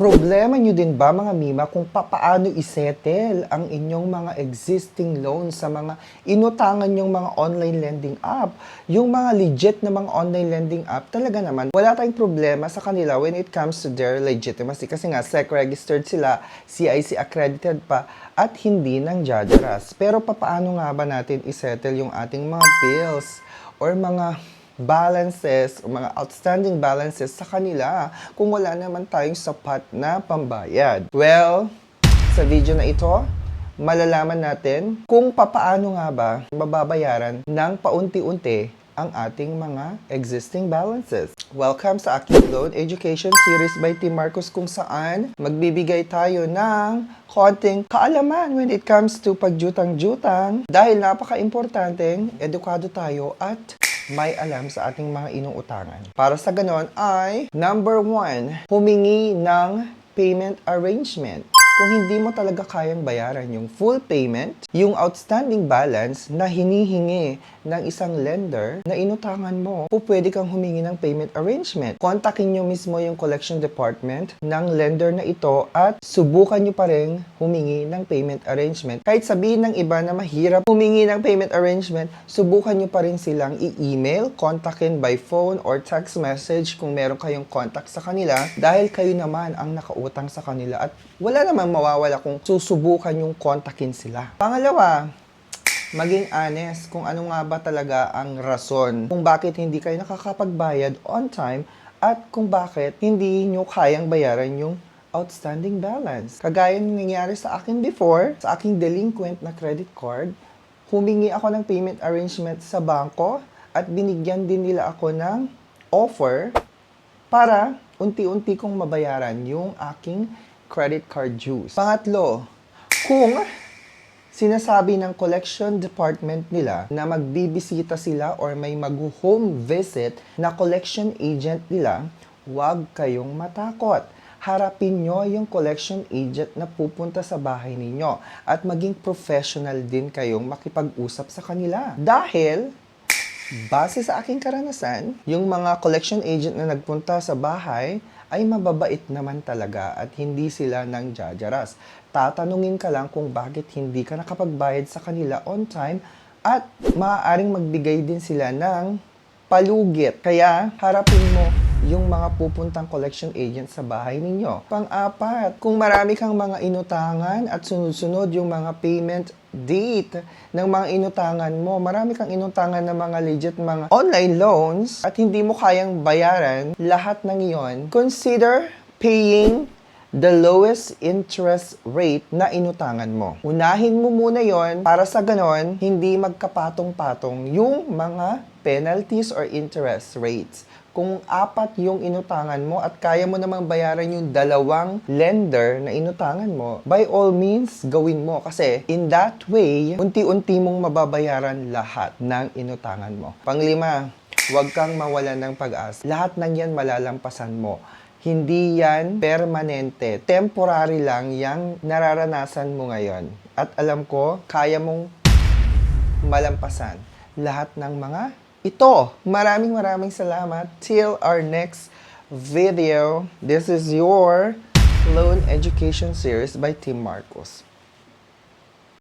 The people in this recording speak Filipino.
Problema nyo din ba mga Mima kung papaano isettle ang inyong mga existing loans sa mga inutangan yung mga online lending app? Yung mga legit na mga online lending app, talaga naman, wala tayong problema sa kanila when it comes to their legitimacy. Kasi nga, SEC-registered sila, CIC accredited pa, at hindi ng Jadaras. Pero papaano nga ba natin isettle yung ating mga bills or mga balances o mga outstanding balances sa kanila kung wala naman tayong sapat na pambayad? Well, sa video na ito, malalaman natin kung papaano nga ba mababayaran ng paunti-unti ang ating mga existing balances. Welcome sa aking Loan Education Series by Team Marcos, kung saan magbibigay tayo ng konting kaalaman when it comes to pagjutang-jutang dahil napaka-importanteng edukado tayo at may alam sa ating mga inuutangan. Para sa ganon ay, number 1, humingi ng payment arrangement. Kung hindi mo talaga kayang bayaran yung full payment, yung outstanding balance na hinihingi ng isang lender na inutangan mo, pwede kang humingi ng payment arrangement. Kontakin nyo mismo yung collection department ng lender na ito at subukan nyo pa rin humingi ng payment arrangement. Kahit sabihin ng iba na mahirap humingi ng payment arrangement, subukan nyo pa rin silang i-email, kontakin by phone or text message kung meron kayong contact sa kanila dahil kayo naman ang nakautang sa kanila at wala naman mawawala kung susubukan yung kontakin sila. Pangalawa, maging honest kung ano nga ba talaga ang rason kung bakit hindi kayo nakakapagbayad on time at kung bakit hindi nyo kayang bayaran yung outstanding balance. Kagaya ng nangyari sa akin before, sa aking delinquent na credit card, humingi ako ng payment arrangement sa bangko at binigyan din nila ako ng offer para unti-unti kong mabayaran yung aking credit card dues. Pangatlo, kung sinasabi ng collection department nila na magbibisita sila or may mag-home visit na collection agent nila, huwag kayong matakot. Harapin nyo yung collection agent na pupunta sa bahay ninyo at maging professional din kayong makipag-usap sa kanila. Dahil base sa aking karanasan, yung mga collection agent na nagpunta sa bahay ay mababait naman talaga at hindi sila ng Jadaras. Tatanungin ka lang kung bakit hindi ka nakapagbayad sa kanila on time at maaaring magbigay din sila ng palugit. Kaya harapin mo yung mga pupuntang collection agent sa bahay ninyo. Pang-apat, kung marami kang mga inutangan at sunod-sunod yung mga payment date ng mga inutangan mo, marami kang inutangan ng mga legit mga online loans at hindi mo kayang bayaran lahat ng iyon, consider paying the lowest interest rate na inutangan mo. Unahin mo muna yon para sa ganon, hindi magkapatong-patong yung mga penalties or interest rates. Kung 4 yung inutangan mo at kaya mo namang bayaran yung 2 lender na inutangan mo, by all means, gawin mo. Kasi in that way, unti-unti mong mababayaran lahat ng inutangan mo. Panglima, huwag kang mawalan ng pag-asa. Lahat ng yan malalampasan mo. Hindi yan permanente. Temporary lang yung nararanasan mo ngayon. At alam ko, kaya mong malampasan lahat ng mga ito. Maraming salamat. Till our next video. This is your Loan Education Series by Team Marcos.